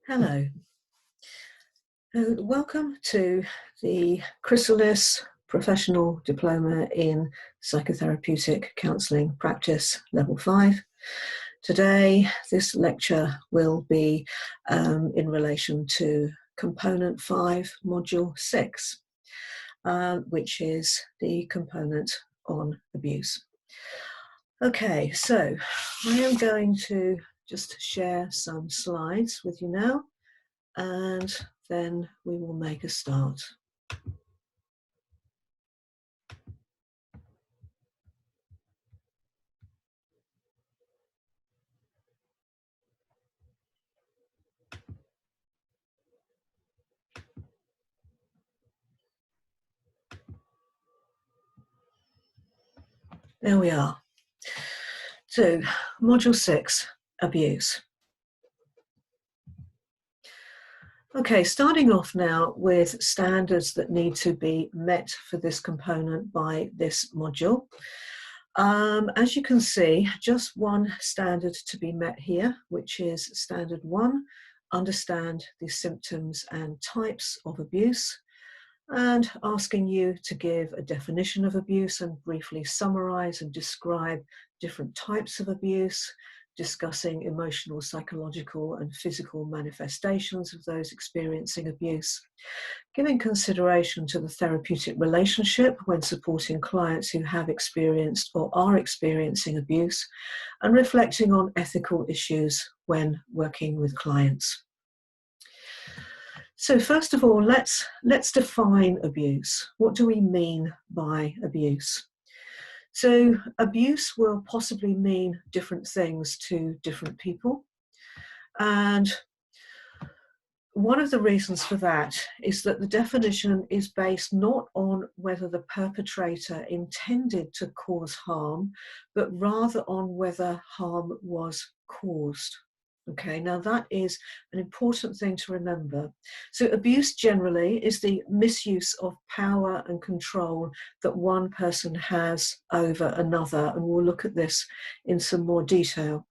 Hello. Welcome to the Chrysalis Professional Diploma in Psychotherapeutic Counselling Practice Level 5. Today, this lecture will be in relation to Component 5, Module 6, which is the component on abuse. Okay, so I am going to just share some slides with you now, and then we will make a start. There we are. So, Module 6, Abuse. Okay, starting off now with standards that need to be met for this component by this module. As you can see, just one standard to be met here, which is Standard 1, understand the symptoms and types of abuse, and asking you to give a definition of abuse and briefly summarize and describe different types of abuse, discussing emotional, psychological, and physical manifestations of those experiencing abuse, giving consideration to the therapeutic relationship when supporting clients who have experienced or are experiencing abuse, and reflecting on ethical issues when working with clients. So first of all, let's define abuse. What do we mean by abuse? So abuse will possibly mean different things to different people. And one of the reasons for that is that the definition is based not on whether the perpetrator intended to cause harm, but rather on whether harm was caused. Okay, now that is an important thing to remember. So abuse generally is the misuse of power and control that one person has over another, and we'll look at this in some more detail.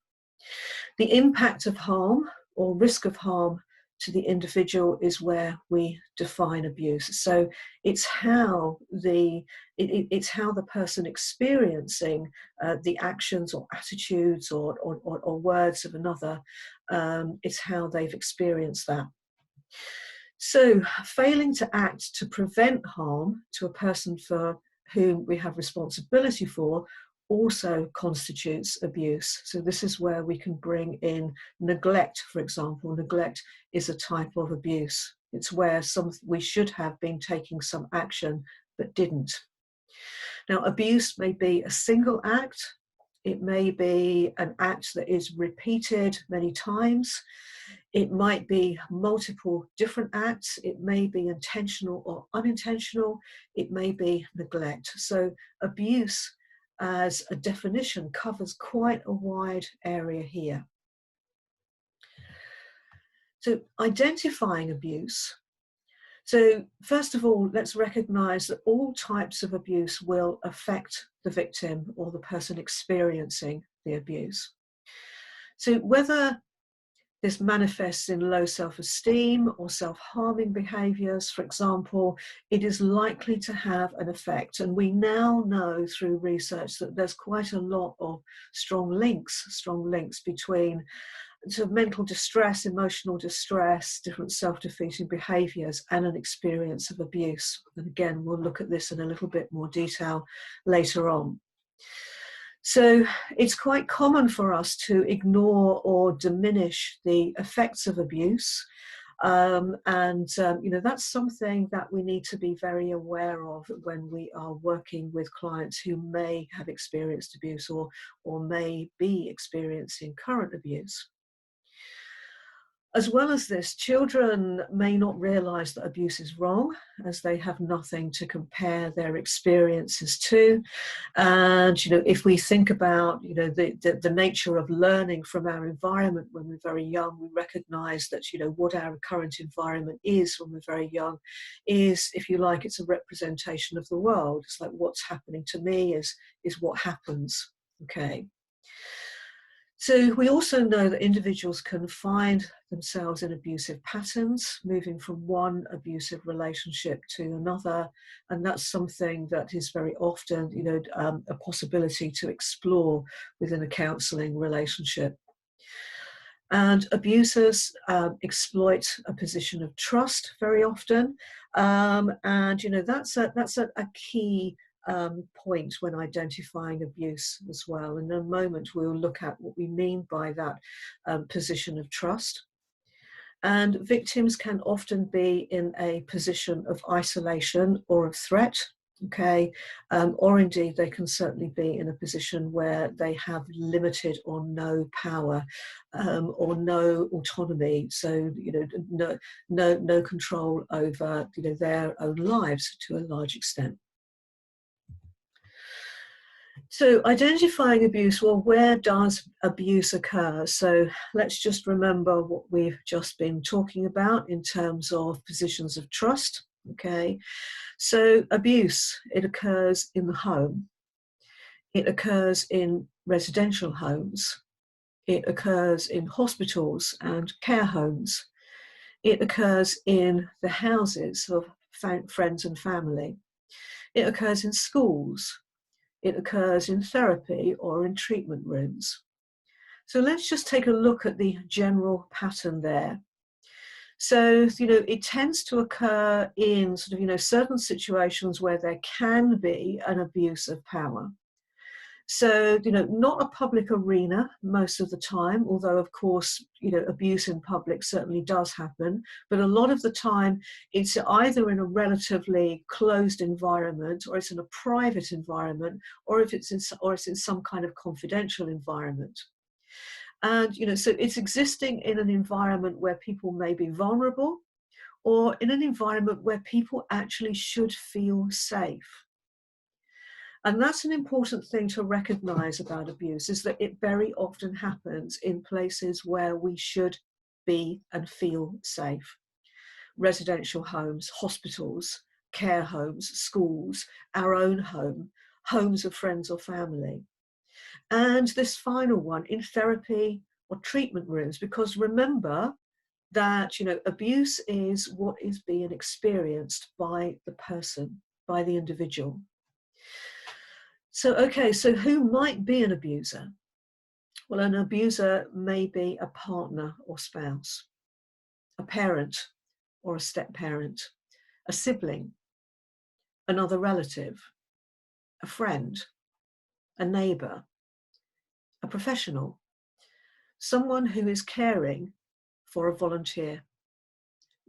The impact of harm or risk of harm to the individual is where we define abuse. So it's how the person experiencing the actions or attitudes or words of another, it's how they've experienced that. So failing to act to prevent harm to a person for whom we have responsibility for also constitutes abuse. So this is where we can bring in neglect, for example. Neglect is a type of abuse. It's where we should have been taking some action but didn't. Now, abuse may be a single act. It may be an act that is repeated many times. It might be multiple different acts. It may be intentional or unintentional. It may be neglect. So abuse as a definition covers quite a wide area here. So identifying abuse. So first of all, let's recognize that all types of abuse will affect the victim or the person experiencing the abuse. So whether this manifests in low self-esteem or self-harming behaviours, for example, it is likely to have an effect. And we now know through research that there's quite a lot of strong links between sort of mental distress, emotional distress, different self-defeating behaviours, and an experience of abuse. And again, we'll look at this in a little bit more detail later on. So it's quite common for us to ignore or diminish the effects of abuse. That's something that we need to be very aware of when we are working with clients who may have experienced abuse or may be experiencing current abuse. As well as this, children may not realise that abuse is wrong, as they have nothing to compare their experiences to. And if we think about the nature of learning from our environment when we're very young, we recognise that what our current environment is when we're very young is, if you like, it's a representation of the world. It's like what's happening to me is what happens. Okay. So we also know that individuals can find themselves in abusive patterns, moving from one abusive relationship to another, and that's something that is very often, a possibility to explore within a counselling relationship. And abusers exploit a position of trust very often, and that's a key point when identifying abuse as well. In a moment, we'll look at what we mean by that position of trust. And victims can often be in a position of isolation or of threat. Okay, or indeed they can certainly be in a position where they have limited or no power or no autonomy, so no control over their own lives to a large extent. So identifying abuse, well, where does abuse occur? So let's just remember what we've just been talking about in terms of positions of trust. Okay, so abuse, it occurs in the home. It occurs in residential homes. It occurs in hospitals and care homes. It occurs in the houses of friends and family. It occurs in schools. It occurs in therapy or in treatment rooms. So let's just take a look at the general pattern there. So, it tends to occur in certain situations where there can be an abuse of power. So, not a public arena most of the time, although of course, abuse in public certainly does happen. But a lot of the time it's either in a relatively closed environment, or it's in a private environment, or it's in some kind of confidential environment. And, so it's existing in an environment where people may be vulnerable, or in an environment where people actually should feel safe. And that's an important thing to recognize about abuse, is that it very often happens in places where we should be and feel safe. Residential homes, hospitals, care homes, schools, our own home, homes of friends or family. And this final one, in therapy or treatment rooms, because remember that, abuse is what is being experienced by the person, by the individual. So, okay, so who might be an abuser? Well, an abuser may be a partner or spouse, a parent or a step-parent, a sibling, another relative, a friend, a neighbour, a professional, someone who is caring for a volunteer.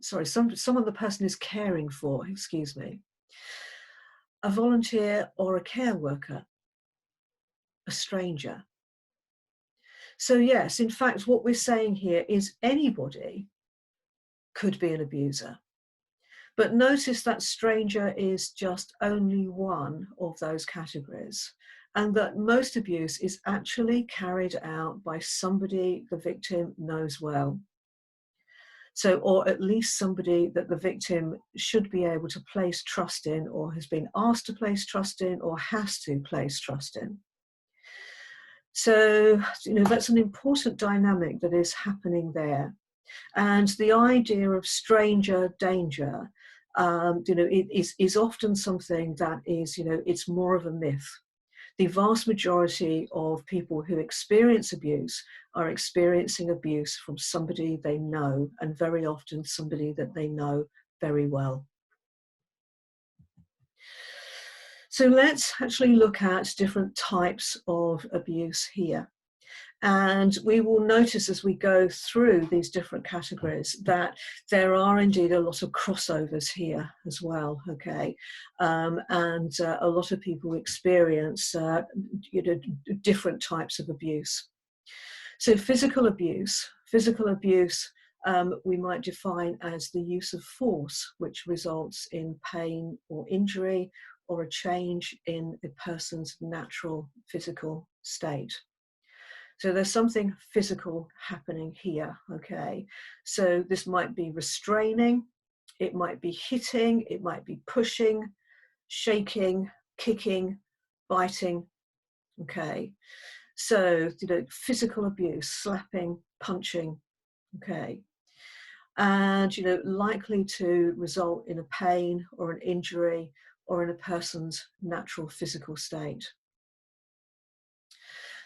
Sorry, someone the person is caring for, excuse me. A volunteer or a care worker, a stranger. So yes, in fact, what we're saying here is anybody could be an abuser. But notice that stranger is just only one of those categories, and that most abuse is actually carried out by somebody the victim knows well. So, or at least somebody that the victim should be able to place trust in, or has been asked to place trust in, or has to place trust in. So, that's an important dynamic that is happening there. And the idea of stranger danger, it is often something that is, it's more of a myth. The vast majority of people who experience abuse are experiencing abuse from somebody they know, and very often somebody that they know very well. So let's actually look at different types of abuse here. And we will notice as we go through these different categories that there are indeed a lot of crossovers here as well, okay? And a lot of people experience different types of abuse. So physical abuse we might define as the use of force, which results in pain or injury, or a change in a person's natural physical state. So there's something physical happening here, okay? So this might be restraining, it might be hitting, it might be pushing, shaking, kicking, biting, okay? So, physical abuse, slapping, punching, okay, and, likely to result in a pain or an injury or in a person's natural physical state.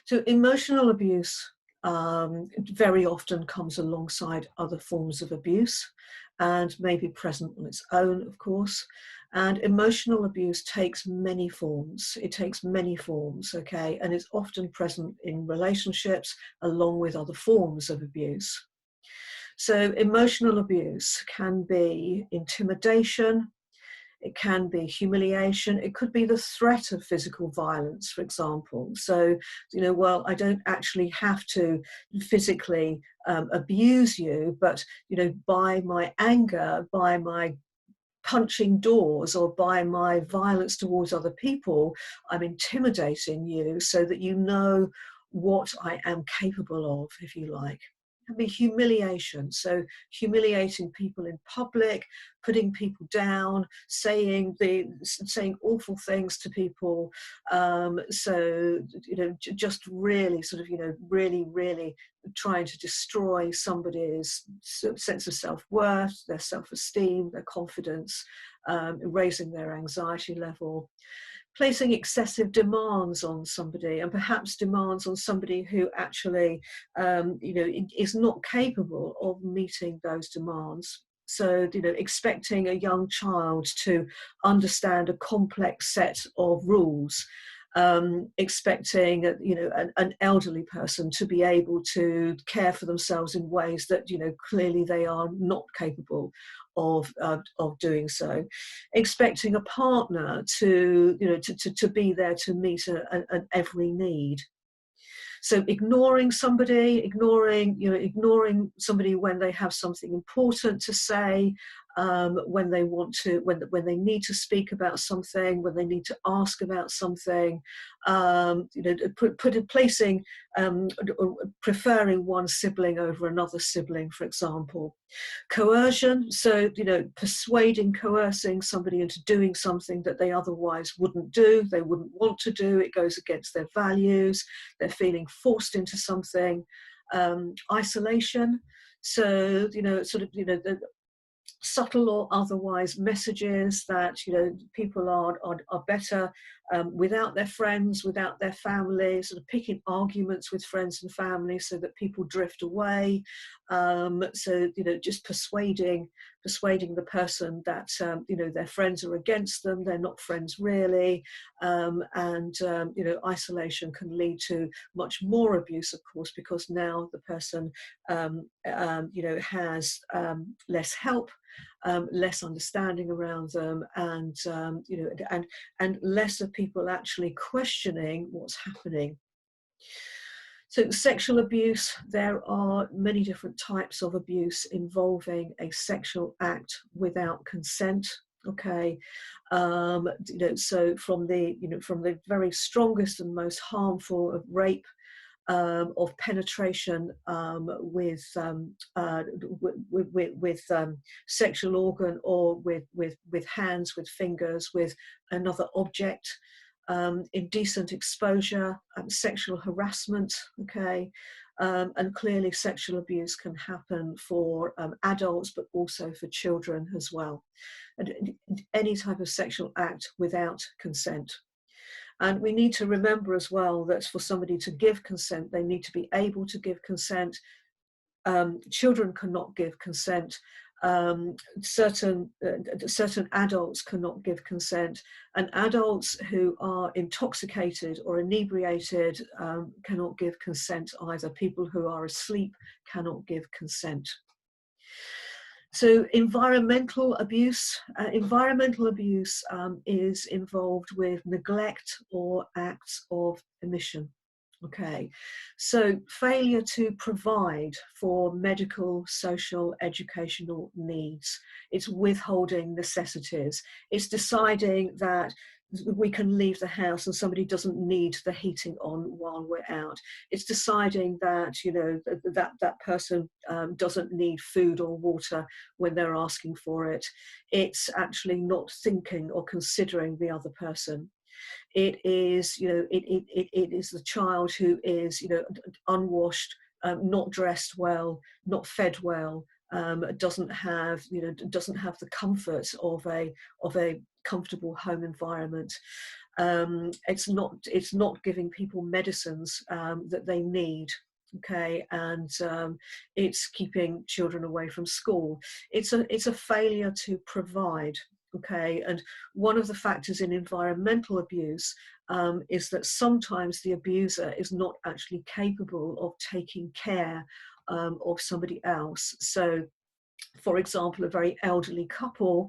So emotional abuse very often comes alongside other forms of abuse and may be present on its own, of course. And emotional abuse takes many forms. It takes many forms, okay, and it's often present in relationships along with other forms of abuse. So emotional abuse can be intimidation, it can be humiliation. It could be the threat of physical violence, for example. So, well, I don't actually have to physically abuse you, but, by my anger, by my punching doors or by my violence towards other people, I'm intimidating you so that you know what I am capable of, if you like. It can be humiliation, so humiliating people in public, putting people down, saying awful things to people. So just really sort of really trying to destroy somebody's sense of self-worth, their self-esteem, their confidence, raising their anxiety level, placing excessive demands on somebody, and perhaps demands on somebody who actually is not capable of meeting those demands. So, expecting a young child to understand a complex set of rules, expecting an elderly person to be able to care for themselves in ways that clearly they are not capable of doing so, expecting a partner to be there to meet an every need. So ignoring somebody, ignoring somebody when they have something important to say, when they want to, when they need to speak about something, when they need to ask about something, placing, preferring one sibling over another sibling, for example. Coercion, so persuading, coercing somebody into doing something that they otherwise wouldn't do, they wouldn't want to do, it goes against their values, they're feeling forced into something. Isolation, so the subtle or otherwise messages that people are better without their friends, without their family, sort of picking arguments with friends and family so that people drift away. So just persuading the person that their friends are against them, they're not friends really, and isolation can lead to much more abuse, of course, because now the person has less help, less understanding around them, and and less of people actually questioning what's happening. So sexual abuse, there are many different types of abuse involving a sexual act without consent. Okay, so from the very strongest and most harmful of rape, of penetration with sexual organ, or with hands, with fingers, with another object, indecent exposure, sexual harassment, okay, and clearly sexual abuse can happen for adults, but also for children as well, and any type of sexual act without consent. And we need to remember as well that for somebody to give consent, they need to be able to give consent. Children cannot give consent. Certain adults cannot give consent, and adults who are intoxicated or inebriated cannot give consent either. People who are asleep cannot give consent. So environmental abuse is involved with neglect or acts of omission. Okay, so failure to provide for medical, social, educational needs. It's withholding necessities. It's deciding that we can leave the house and somebody doesn't need the heating on while we're out. It's deciding that that person doesn't need food or water when they're asking for it. It's actually not thinking or considering the other person. it is, it is the child who is, unwashed, not dressed well, not fed well, doesn't have the comfort of a comfortable home environment. It's not giving people medicines that they need. Okay, and it's keeping children away from school. It's a failure to provide. Okay, and one of the factors in environmental abuse is that sometimes the abuser is not actually capable of taking care of somebody else. So, for example, a very elderly couple,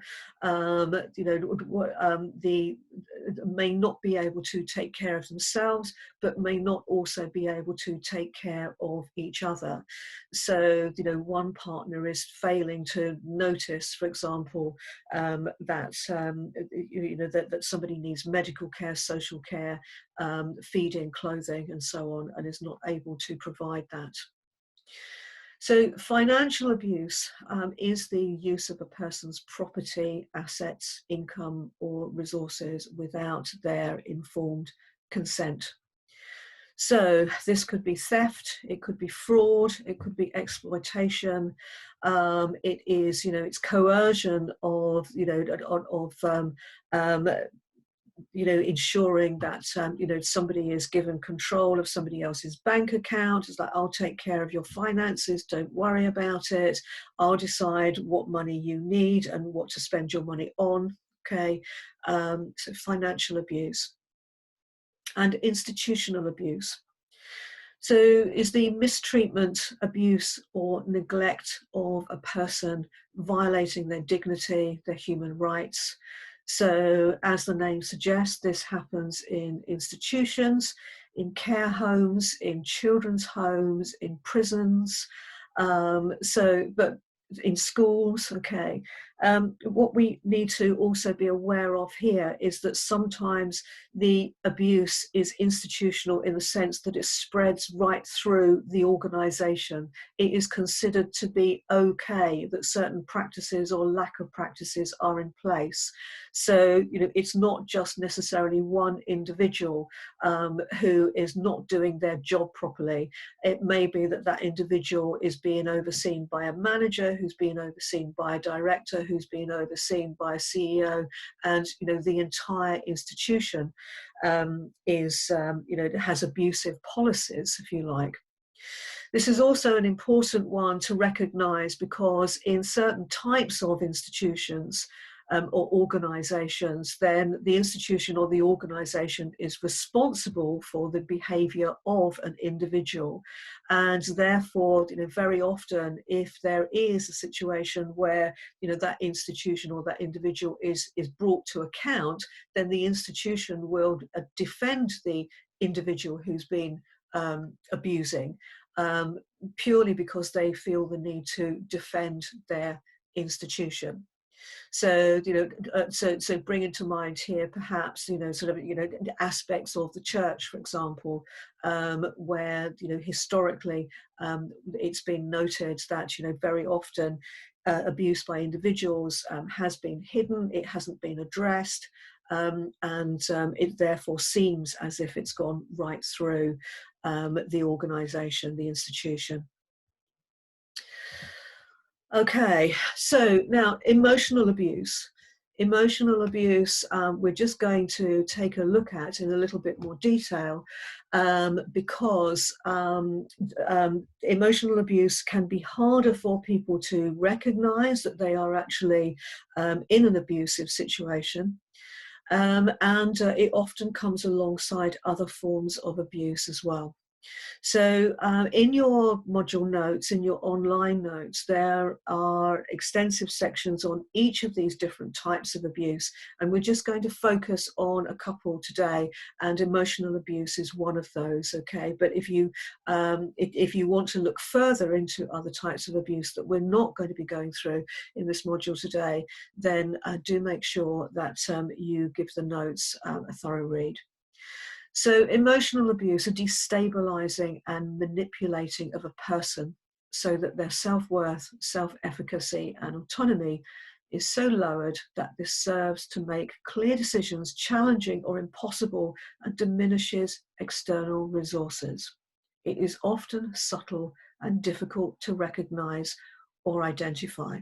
may not be able to take care of themselves, but may not also be able to take care of each other. So, one partner is failing to notice, for example, that somebody needs medical care, social care, feeding, clothing, and so on, and is not able to provide that. So financial abuse is the use of a person's property, assets, income, or resources without their informed consent. So this could be theft, it could be fraud, it could be exploitation. It is, it's coercion of, ensuring that somebody is given control of somebody else's bank account. It's like, I'll take care of your finances, don't worry about it, I'll decide what money you need and what to spend your money on. Okay, so financial abuse. And institutional abuse. So is the mistreatment, abuse, or neglect of a person violating their dignity, their human rights. So as the name suggests, this happens in institutions, in care homes, in children's homes, in prisons, but in schools. Okay. What we need to also be aware of here is that sometimes the abuse is institutional in the sense that it spreads right through the organisation. It is considered to be okay that certain practices or lack of practices are in place. So, it's not just necessarily one individual who is not doing their job properly. It may be that that individual is being overseen by a manager, who's being overseen by a director, who's being overseen by a CEO, and the entire institution has abusive policies, if you like. This is also an important one to recognise, because in certain types of institutions or organisations, then the institution or the organisation is responsible for the behaviour of an individual. And therefore, very often, if there is a situation where, that institution or that individual is brought to account, then the institution will defend the individual who's been abusing, purely because they feel the need to defend their institution. So, so bringing to mind here, perhaps, aspects of the church, for example, where, historically, it's been noted that, very often abuse by individuals has been hidden, it hasn't been addressed, and it therefore seems as if it's gone right through the organisation, the institution. Okay, so now emotional abuse. Emotional abuse, we're just going to take a look at in a little bit more detail, because emotional abuse can be harder for people to recognise that they are actually in an abusive situation. And it often comes alongside other forms of abuse as well. So in your module notes, in your online notes, there are extensive sections on each of these different types of abuse, and we're just going to focus on a couple today, and emotional abuse is one of those. Okay, but if you want to look further into other types of abuse that we're not going to be going through in this module today, then do make sure that you give the notes a thorough read. So emotional abuse, a destabilizing and manipulating of a person so that their self-worth, self-efficacy and autonomy is so lowered that this serves to make clear decisions challenging or impossible and diminishes external resources. It is often subtle and difficult to recognize or identify.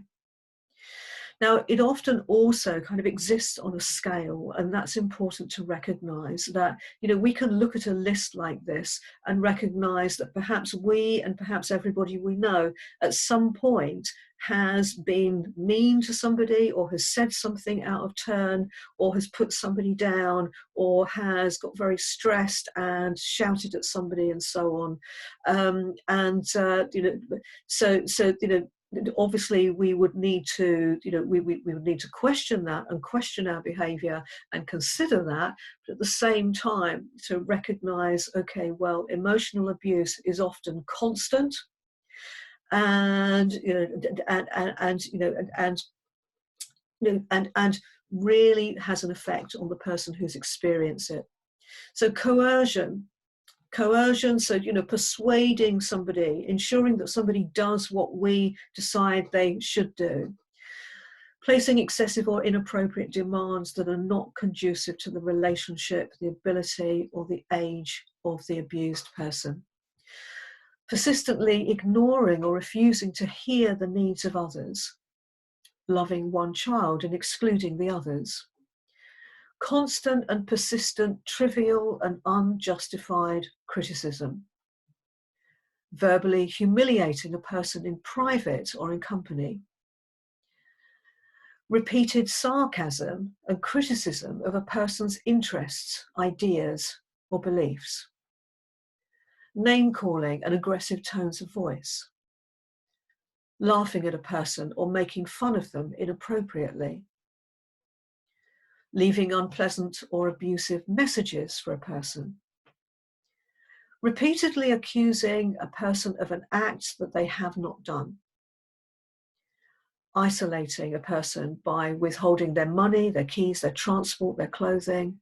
Now, it often also kind of exists on a scale, and that's important to recognize that, we can look at a list like this and recognize that perhaps we and perhaps everybody we know at some point has been mean to somebody, or has said something out of turn, or has put somebody down, or has got very stressed and shouted at somebody and so on. Obviously we would need to, we would need to question that and question our behavior and consider that, but at the same time to recognize, okay, well, emotional abuse is often constant, and really has an effect on the person who's experienced it. So coercion, so persuading somebody, ensuring that somebody does what we decide they should do, placing excessive or inappropriate demands that are not conducive to the relationship, the ability, or the age of the abused person, persistently ignoring or refusing to hear the needs of others, loving one child and excluding the others, constant and persistent, trivial and unjustified criticism, verbally humiliating a person in private or in company, repeated sarcasm and criticism of a person's interests, ideas, or beliefs, name-calling and aggressive tones of voice, laughing at a person or making fun of them inappropriately, leaving unpleasant or abusive messages for a person, repeatedly accusing a person of an act that they have not done, isolating a person by withholding their money, their keys, their transport, their clothing,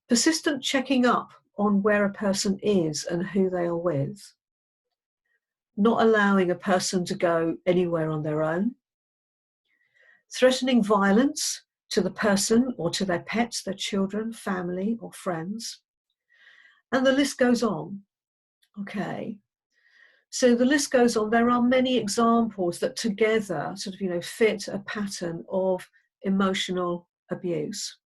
persistent checking up on where a person is and who they are with, not allowing a person to go anywhere on their own, threatening violence to the person or to their pets, their children, family, or friends. And the list goes on. Okay. So the list goes on. There are many examples that together sort of, fit a pattern of emotional abuse.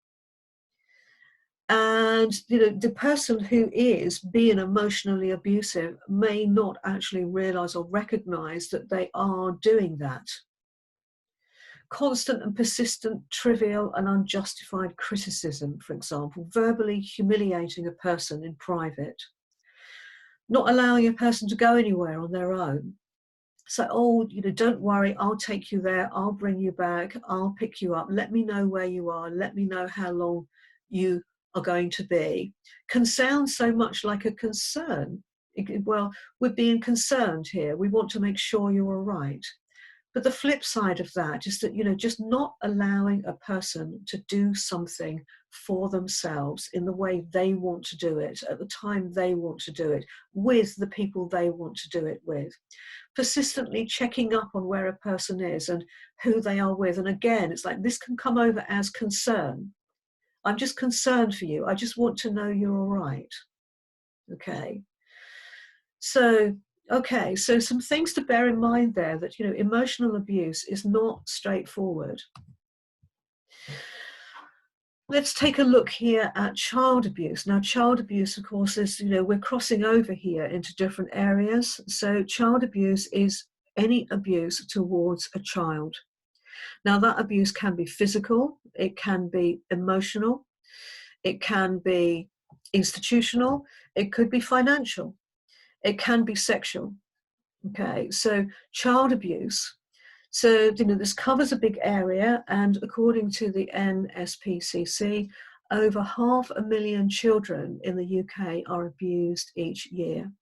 And, the person who is being emotionally abusive may not actually realize or recognize that they are doing that. Constant and persistent, trivial and unjustified criticism, for example, verbally humiliating a person in private, not allowing a person to go anywhere on their own. So, don't worry, I'll take you there, I'll bring you back, I'll pick you up, let me know where you are, let me know how long you are going to be, can sound so much like a concern. Well, we're being concerned here, we want to make sure you're all right. But the flip side of that is that, just not allowing a person to do something for themselves in the way they want to do it, at the time they want to do it, with the people they want to do it with. Persistently checking up on where a person is and who they are with. And again, it's like this can come over as concern. I'm just concerned for you. I just want to know you're all right. Okay. So some things to bear in mind there, that, emotional abuse is not straightforward. Let's take a look here at child abuse. Now, child abuse, of course, is, we're crossing over here into different areas. So child abuse is any abuse towards a child. Now, that abuse can be physical, it can be emotional, it can be institutional, it could be financial. It can be sexual. Okay, so child abuse. So, this covers a big area, and according to the NSPCC, over 500,000 children in the UK are abused each year.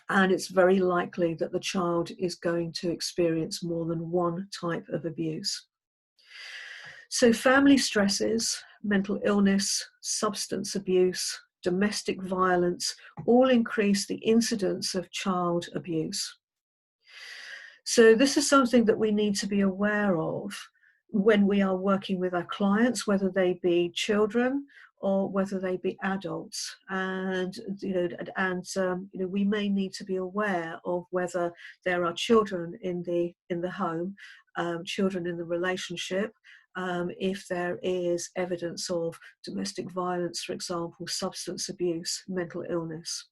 And it's very likely that the child is going to experience more than one type of abuse. So family stresses, mental illness, substance abuse, domestic violence, all increase the incidence of child abuse. So this is something that we need to be aware of when we are working with our clients, whether they be children or whether they be adults. And we may need to be aware of whether there are children in the home, children in the relationship, if there is evidence of domestic violence, for example, substance abuse, mental illness.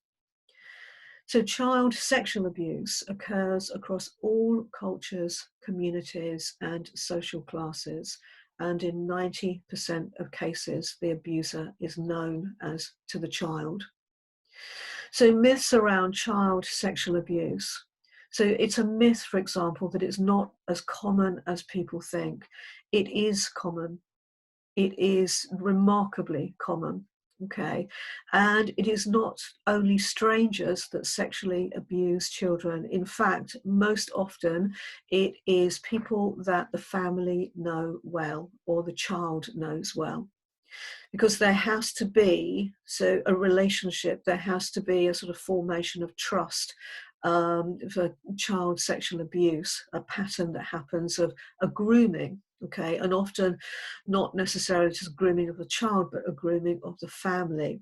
So child sexual abuse occurs across all cultures, communities, and social classes. And in 90% of cases, the abuser is known as to the child. So myths around child sexual abuse. So it's a myth, for example, that it's not as common as people think. It is common. It is remarkably common. Okay, and it is not only strangers that sexually abuse children. In fact, most often it is people that the family know well or the child knows well, because there has to be a relationship, there has to be a sort of formation of trust for child sexual abuse, a pattern that happens of a grooming. Okay, and often not necessarily just grooming of the child, but a grooming of the family.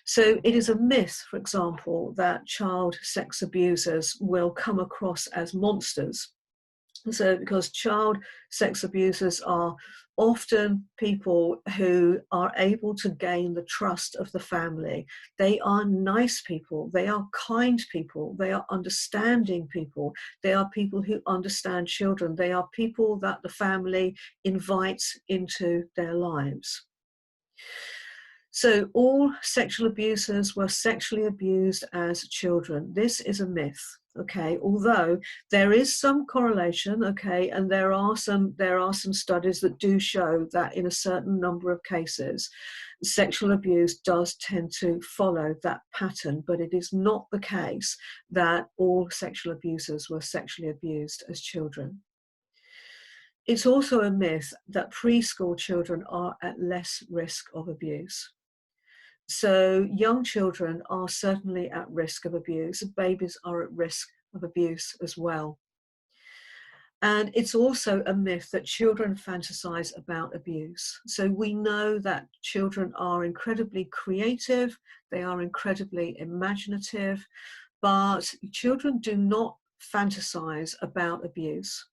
So it is a myth, for example, that child sex abusers will come across as monsters. So because child sex abusers are often people who are able to gain the trust of the family. They are nice people, they are kind people, they are understanding people, they are people who understand children, they are people that the family invites into their lives. So all sexual abusers were sexually abused as children. This is a myth, okay? Although there is some correlation, okay, and there are some studies that do show that in a certain number of cases, sexual abuse does tend to follow that pattern, but it is not the case that all sexual abusers were sexually abused as children. It's also a myth that preschool children are at less risk of abuse. So young children are certainly at risk of abuse. Babies are at risk of abuse as well. And it's also a myth that children fantasize about abuse. So we know that children are incredibly creative, they are incredibly imaginative, but children do not fantasize about abuse.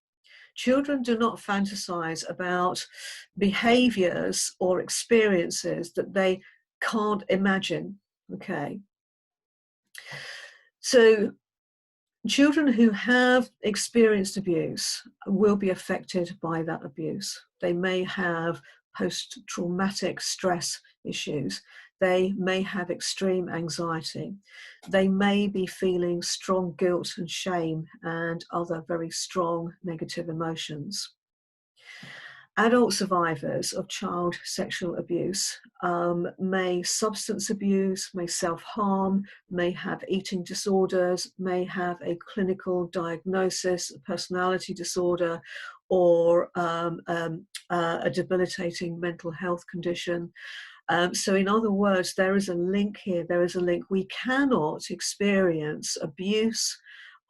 Children do not fantasize about behaviors or experiences that they can't imagine, okay? So children who have experienced abuse will be affected by that abuse. They may have post-traumatic stress issues. They may have extreme anxiety. They may be feeling strong guilt and shame and other very strong negative emotions. Adult survivors of child sexual abuse may substance abuse, may self-harm, may have eating disorders, may have a clinical diagnosis, a personality disorder, or a debilitating mental health condition. So in other words, there is a link here, there is a link. We cannot experience abuse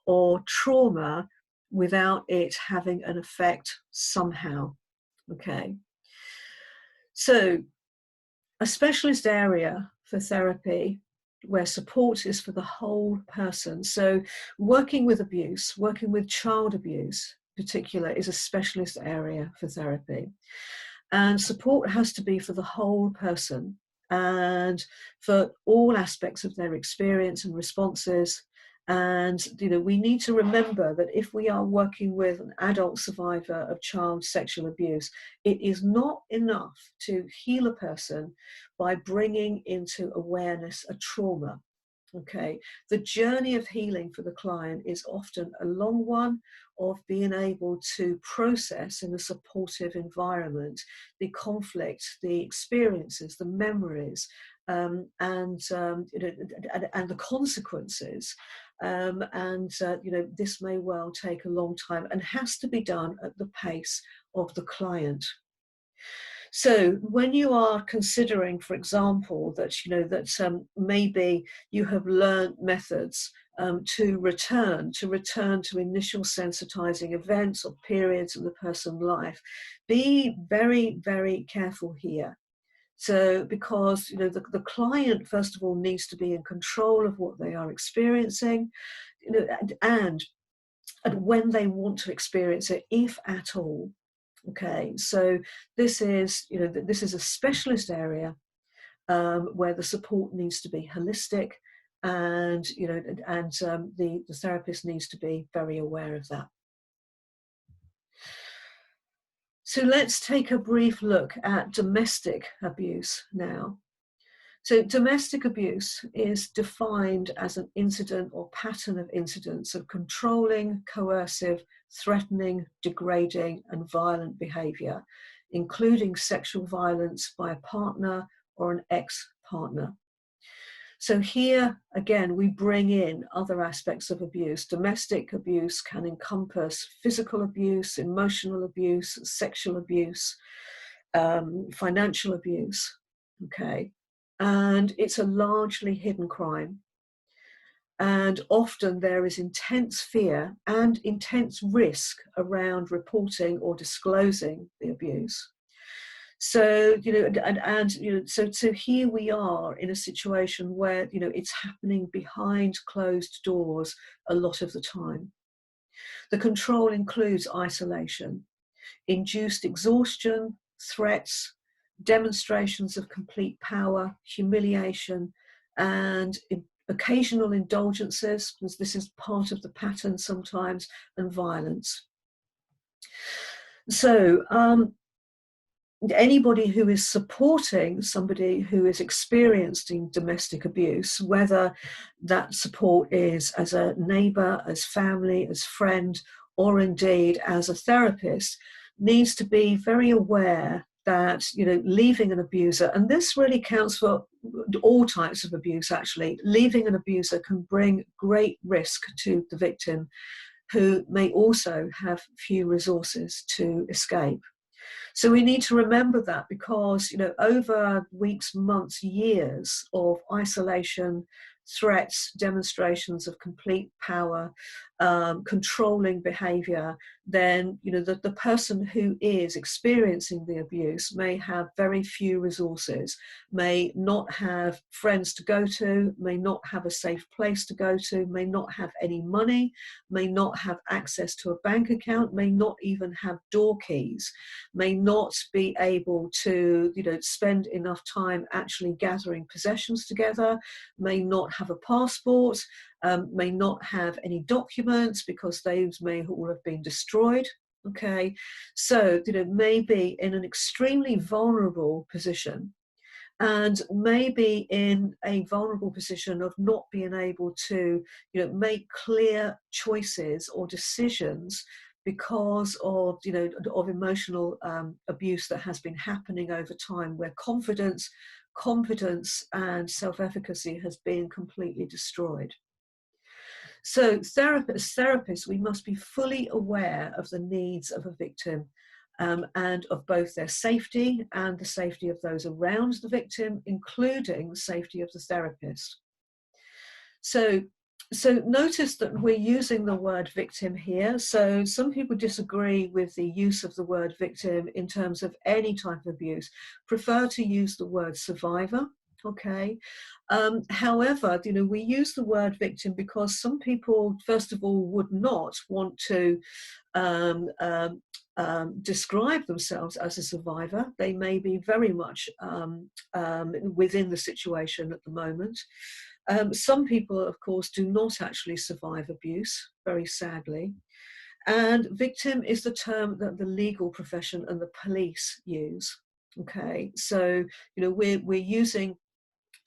or trauma without it having an effect somehow. Okay, so a specialist area for therapy where support is for the whole person. So working with abuse, working with child abuse in particular, is a specialist area for therapy. And support has to be for the whole person and for all aspects of their experience and responses. And we need to remember that if we are working with an adult survivor of child sexual abuse, it is not enough to heal a person by bringing into awareness a trauma. Okay, the journey of healing for the client is often a long one of being able to process in a supportive environment the conflict, the experiences, the memories, and the consequences. This may well take a long time and has to be done at the pace of the client. So when you are considering, for example, that maybe you have learned methods to return to initial sensitizing events or periods in the person's life, be very, very careful here. So because the client first of all needs to be in control of what they are experiencing, and when they want to experience it, if at all. Okay, so this is this is a specialist area where the support needs to be holistic, and the therapist needs to be very aware of that. So let's take a brief look at domestic abuse now. So domestic abuse is defined as an incident or pattern of incidents of controlling, coercive, threatening, degrading, and violent behaviour, including sexual violence by a partner or an ex-partner. So here, again, we bring in other aspects of abuse. Domestic abuse can encompass physical abuse, emotional abuse, sexual abuse, financial abuse, okay? And it's a largely hidden crime. And often there is intense fear and intense risk around reporting or disclosing the abuse. So, so here we are in a situation where, it's happening behind closed doors a lot of the time. The control includes isolation, induced exhaustion, threats, demonstrations of complete power, humiliation, and occasional indulgences, because this is part of the pattern sometimes, and violence. So anybody who is supporting somebody who is experiencing domestic abuse, whether that support is as a neighbour, as family, as friend, or indeed as a therapist, needs to be very aware that leaving an abuser, and this really counts for all types of abuse actually, leaving an abuser can bring great risk to the victim, who may also have few resources to escape. So we need to remember that, because over weeks, months, years of isolation, threats, demonstrations of complete power, controlling behaviour, then the person who is experiencing the abuse may have very few resources, may not have friends to go to, may not have a safe place to go to, may not have any money, may not have access to a bank account, may not even have door keys, may not be able to spend enough time actually gathering possessions together, may not have a passport, may not have any documents because those may all have been destroyed. Okay, so may be in an extremely vulnerable position, and maybe in a vulnerable position of not being able to make clear choices or decisions because of of emotional abuse that has been happening over time, where confidence, competence, and self-efficacy has been completely destroyed. So therapists, we must be fully aware of the needs of a victim, and of both their safety and the safety of those around the victim, including the safety of the therapist. So notice that we're using the word victim here. So some people disagree with the use of the word victim in terms of any type of abuse, prefer to use the word survivor. Okay. However, we use the word victim because some people, first of all, would not want to describe themselves as a survivor. They may be very much within the situation at the moment. Some people, of course, do not actually survive abuse, very sadly. And victim is the term that the legal profession and the police use. Okay, so we're using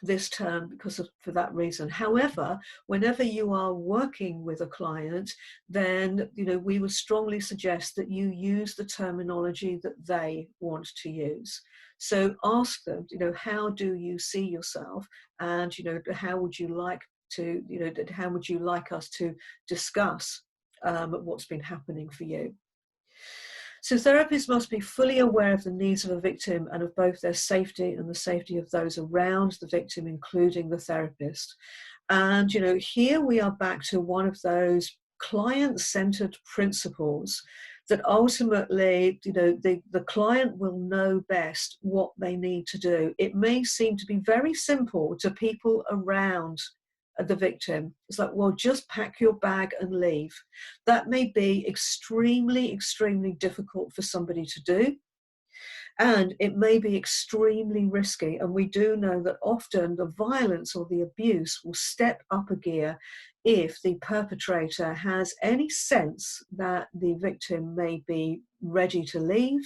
this term for that reason. However, whenever you are working with a client, then we would strongly suggest that you use the terminology that they want to use. So ask them, how do you see yourself, and how would you like to, how would you like us to discuss what's been happening for you? So therapists must be fully aware of the needs of a victim and of both their safety and the safety of those around the victim, including the therapist. And, you know, here we are back to one of those client-centered principles that ultimately, you know, the client will know best what they need to do. It may seem to be very simple to people around the victim. It's like, well, just pack your bag and leave. That may be extremely, extremely difficult for somebody to do. And it may be extremely risky. And we do know that often the violence or the abuse will step up a gear if the perpetrator has any sense that the victim may be ready to leave,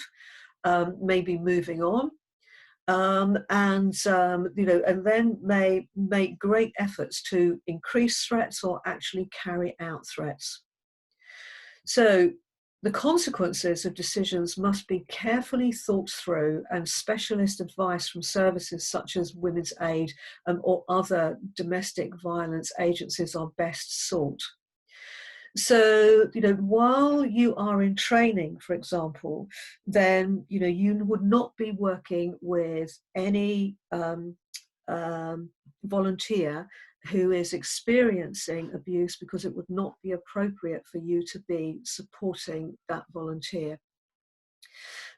may be moving on, you know, and then may make great efforts to increase threats or actually carry out threats. So the consequences of decisions must be carefully thought through, and specialist advice from services such as Women's Aid or other domestic violence agencies are best sought. So, you know, while you are in training, for example, then, you know, you would not be working with any volunteer who is experiencing abuse, because it would not be appropriate for you to be supporting that volunteer.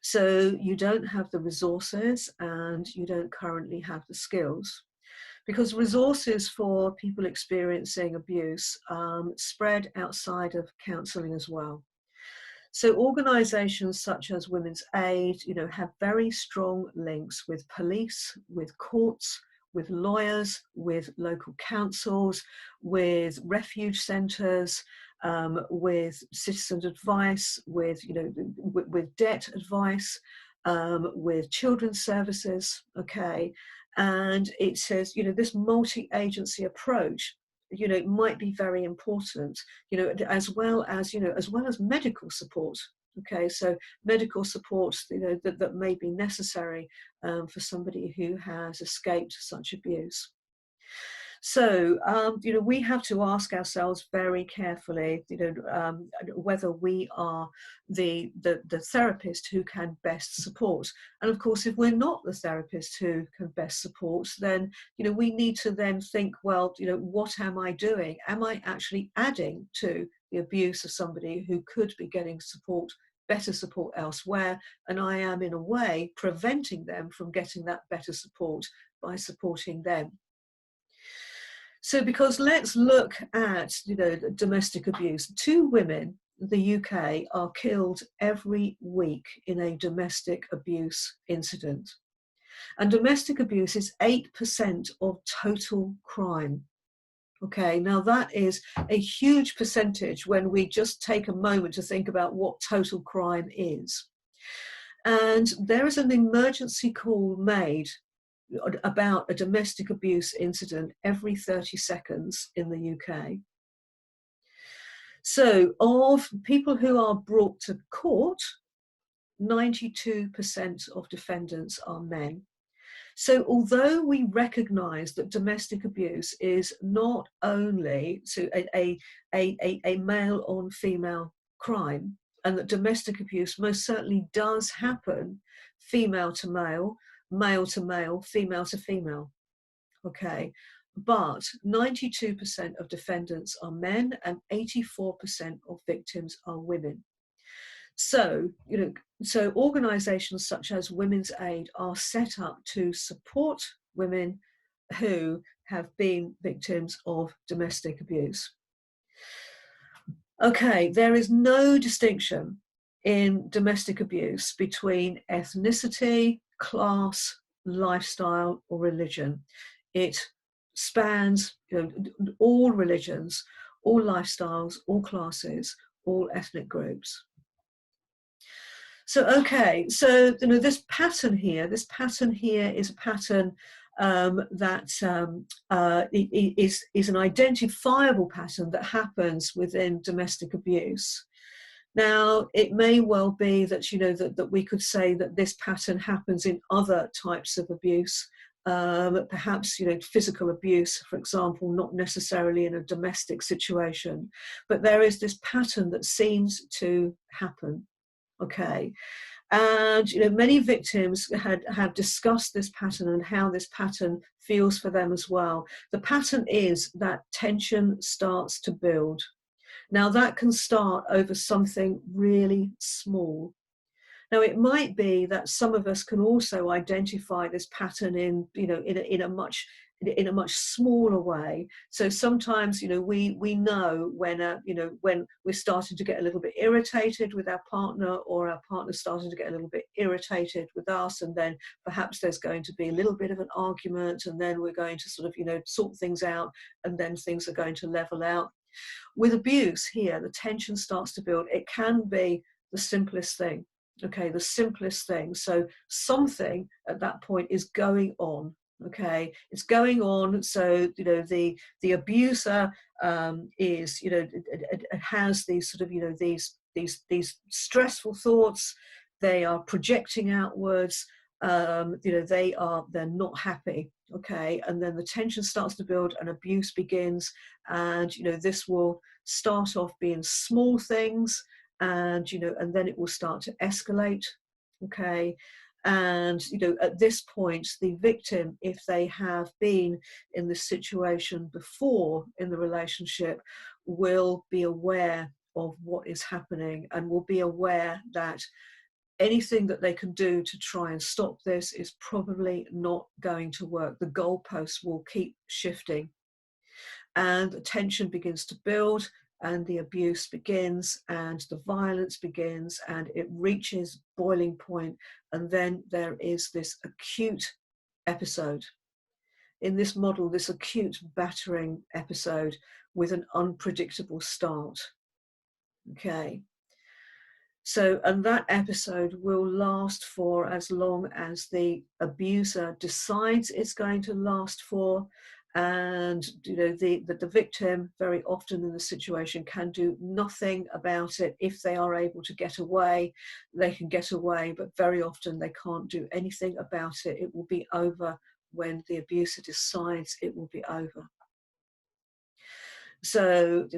So you don't have the resources and you don't currently have the skills, because resources for people experiencing abuse spread outside of counselling as well. So organisations such as Women's Aid, you know, have very strong links with police, with courts, with lawyers, with local councils, with refuge centres, with citizens advice, with, you know, with debt advice, with children's services, okay? And it says, you know, this multi-agency approach, you know, might be very important, you know, as well as, you know, as well as medical support. Okay, so medical support, you know, that may be necessary for somebody who has escaped such abuse. So, you know, we have to ask ourselves very carefully, you know, whether we are the therapist who can best support. And of course, if we're not the therapist who can best support, then, you know, we need to then think, well, you know, what am I doing? Am I actually adding to the abuse of somebody who could be getting support, better support elsewhere? And I am, in a way, preventing them from getting that better support by supporting them. So, because let's look at, you know, domestic abuse. 2 women in the UK are killed every week in a domestic abuse incident. And domestic abuse is 8% of total crime. Okay, now that is a huge percentage when we just take a moment to think about what total crime is. And there is an emergency call made about a domestic abuse incident every 30 seconds in the UK. So of people who are brought to court, 92% of defendants are men. So although we recognise that domestic abuse is not only a male on female crime, and that domestic abuse most certainly does happen female to male, male to male, female to female, okay? But 92% of defendants are men and 84% of victims are women. So, you know, so organisations such as Women's Aid are set up to support women who have been victims of domestic abuse. Okay, there is no distinction in domestic abuse between ethnicity, class, lifestyle, or religion. It spans, you know, all religions, all lifestyles, all classes, all ethnic groups. So, okay, so, you know, this pattern here is a pattern that is an identifiable pattern that happens within domestic abuse. Now, it may well be that, you know, that we could say that this pattern happens in other types of abuse, perhaps, you know, physical abuse, for example, not necessarily in a domestic situation, but there is this pattern that seems to happen. Okay. And many victims have discussed this pattern and how this pattern feels for them as well. The pattern is that tension starts to build. Now that can start over something really small. Now it might be that some of us can also identify this pattern in a much smaller way. So sometimes we know when we're starting to get a little bit irritated with our partner, or our partner's starting to get a little bit irritated with us, and then perhaps there's going to be a little bit of an argument, and then we're going to sort of sort things out, and then things are going to level out. With abuse here, the tension starts to build. It can be the simplest thing. Okay, the simplest thing. So something at that point is going on. Okay, it's going on. So the abuser is it has these sort of these stressful thoughts. They are projecting outwards. They're not happy. Okay, and then the tension starts to build and abuse begins, and this will start off being small things, and and then it will start to escalate. Okay, and at this point the victim, if they have been in this situation before in the relationship, will be aware of what is happening, and will be aware that anything that they can do to try and stop this is probably not going to work. The goalposts will keep shifting, and the tension begins to build, and the abuse begins, and the violence begins, and it reaches boiling point, and then there is this acute episode. In this model, this acute battering episode with an unpredictable start. Okay. So, and that episode will last for as long as the abuser decides it's going to last for. And the victim very often in the situation can do nothing about it. If they are able to get away, they can get away, but very often they can't do anything about it. It will be over when the abuser decides it will be over. So,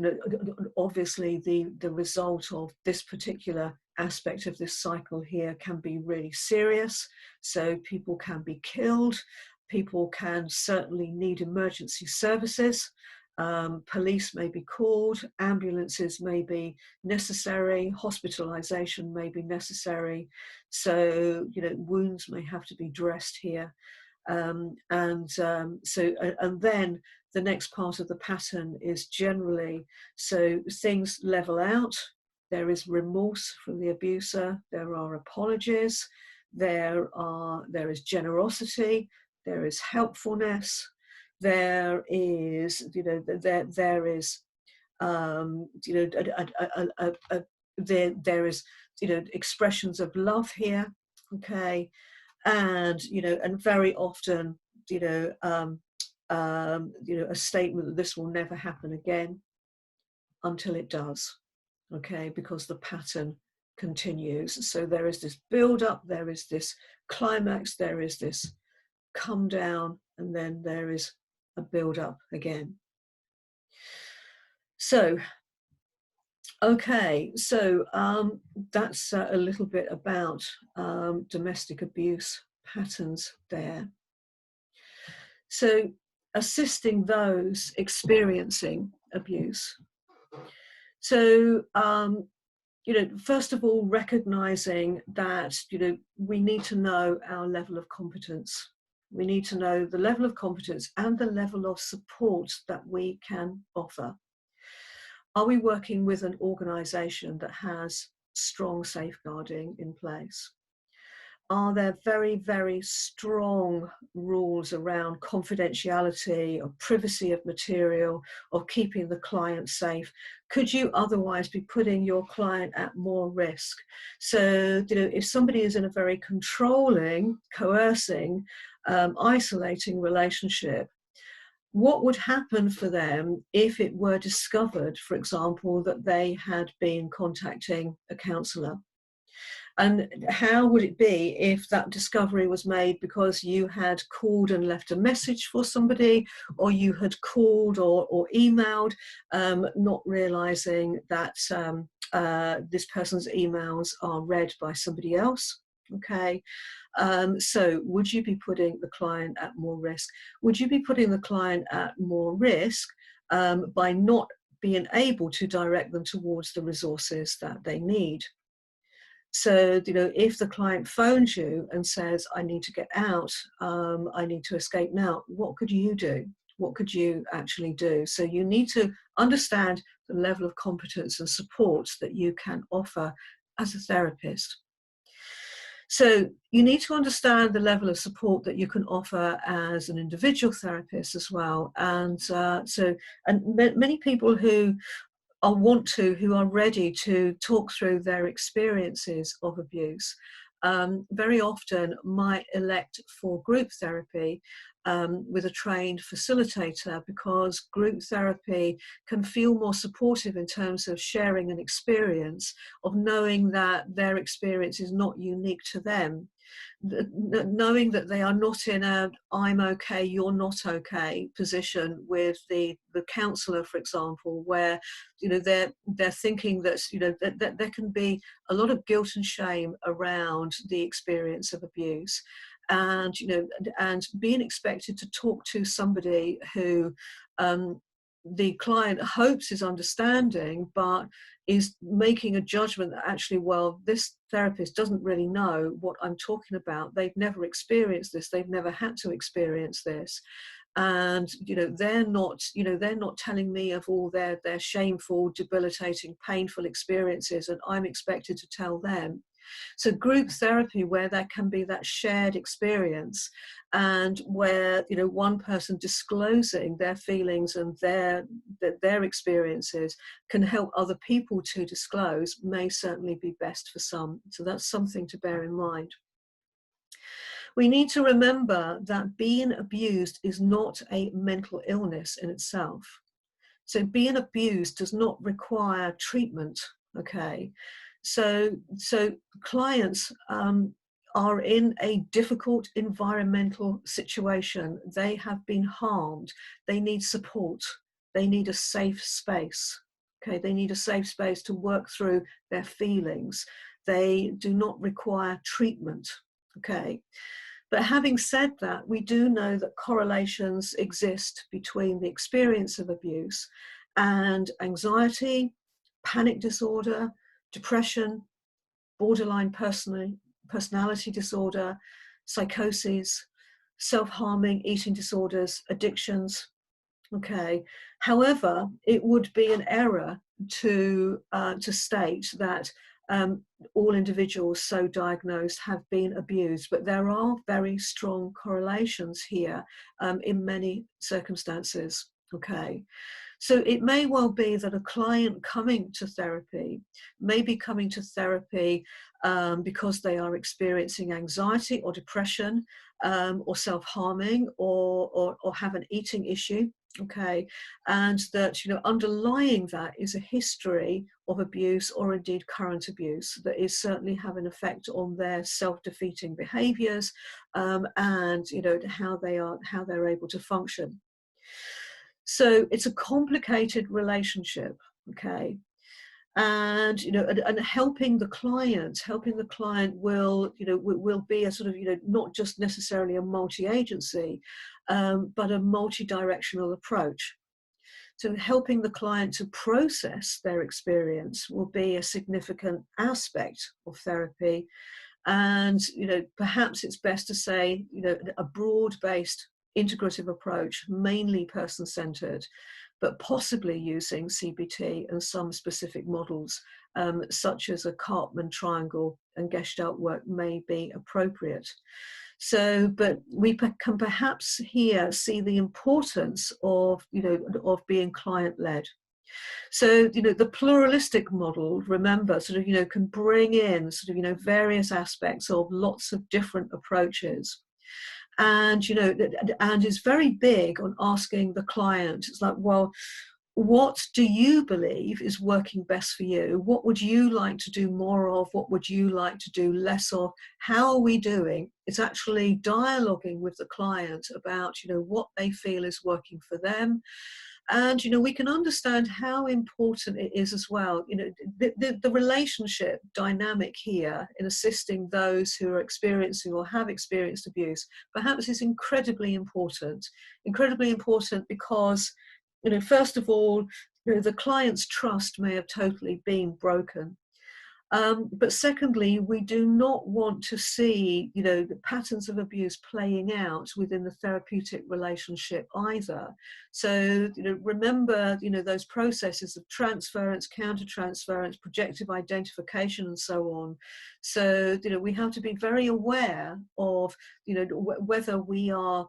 obviously the result of this particular aspect of this cycle here can be really serious. So people can be killed. People can certainly need emergency services. Police may be called, ambulances may be necessary, hospitalization may be necessary. So, wounds may have to be dressed here. And then the next part of the pattern is generally, so things level out, there is remorse from the abuser, there are apologies, there is generosity, there is helpfulness, there is there is there is expressions of love here. Okay, and and very often a statement that this will never happen again, until it does. Okay, because the pattern continues. So there is this build up, there is this climax, there is this come down, and then there is a build up again. So okay, so that's a little bit about domestic abuse patterns there. So assisting those experiencing abuse. So, first of all, recognizing that, we need to know our level of competence. We need to know the level of competence and the level of support that we can offer. Are we working with an organization that has strong safeguarding in place? Are there very, very strong rules around confidentiality or privacy of material or keeping the client safe? Could you otherwise be putting your client at more risk? So, if somebody is in a very controlling, coercing, isolating relationship, what would happen for them if it were discovered, for example, that they had been contacting a counsellor? And how would it be if that discovery was made because you had called and left a message for somebody, or you had called or emailed, not realizing that this person's emails are read by somebody else? Okay, so would you be putting the client at more risk? Would you be putting the client at more risk by not being able to direct them towards the resources that they need? So, if the client phones you and says, I need to get out, I need to escape now, what could you do? What could you actually do? So you need to understand the level of competence and support that you can offer as a therapist. So you need to understand the level of support that you can offer as an individual therapist as well. And many people who who are ready to talk through their experiences of abuse, very often might elect for group therapy with a trained facilitator, because group therapy can feel more supportive in terms of sharing an experience, of knowing that their experience is not unique to them, knowing that they are not in a I'm okay, you're not okay position with the counsellor, for example, where they're thinking that that there can be a lot of guilt and shame around the experience of abuse, and and being expected to talk to somebody who the client hopes is understanding, but is making a judgment that actually, well, this therapist doesn't really know what I'm talking about. They've never experienced this. They've never had to experience this. And they're not telling me of all their shameful, debilitating, painful experiences, and I'm expected to tell them. So group therapy, where there can be that shared experience, and where one person disclosing their feelings and their experiences can help other people to disclose, may certainly be best for some. So that's something to bear in mind. We need to remember that being abused is not a mental illness in itself. So being abused does not require treatment, okay? So clients are in a difficult environmental situation. They have been harmed. They need support. They need a safe space, okay? They need a safe space to work through their feelings. They do not require treatment, okay? But having said that, we do know that correlations exist between the experience of abuse and anxiety, panic disorder, depression, borderline personality disorder, psychoses, self-harming eating disorders, addictions. Okay. However, it would be an error to state that all individuals so diagnosed have been abused, but there are very strong correlations here in many circumstances. Okay. So it may well be that a client coming to therapy may be coming to therapy because they are experiencing anxiety or depression, or self-harming, or have an eating issue. Okay, and that underlying that is a history of abuse, or indeed current abuse, that is certainly having an effect on their self-defeating behaviours, and how they're able to function. So it's a complicated relationship, okay? And and helping the client will will be a sort of not just necessarily a multi-agency, but a multi-directional approach. So helping the client to process their experience will be a significant aspect of therapy. And perhaps it's best to say a broad-based integrative approach, mainly person-centered, but possibly using CBT and some specific models, such as a Karpman triangle and Gestalt work, may be appropriate. So, but we can perhaps here see the importance of of being client-led. So the pluralistic model, remember, sort of can bring in sort of various aspects of lots of different approaches. And and is very big on asking the client, it's like, well, what do you believe is working best for you? What would you like to do more of? What would you like to do less of? How are we doing? It's actually dialoguing with the client about, what they feel is working for them. And, we can understand how important it is as well. The relationship dynamic here in assisting those who are experiencing or have experienced abuse perhaps is incredibly important. Incredibly important because, first of all, the client's trust may have totally been broken. But secondly, we do not want to see, the patterns of abuse playing out within the therapeutic relationship either. So, remember, those processes of transference, countertransference, projective identification, and so on. So, we have to be very aware of, whether we are,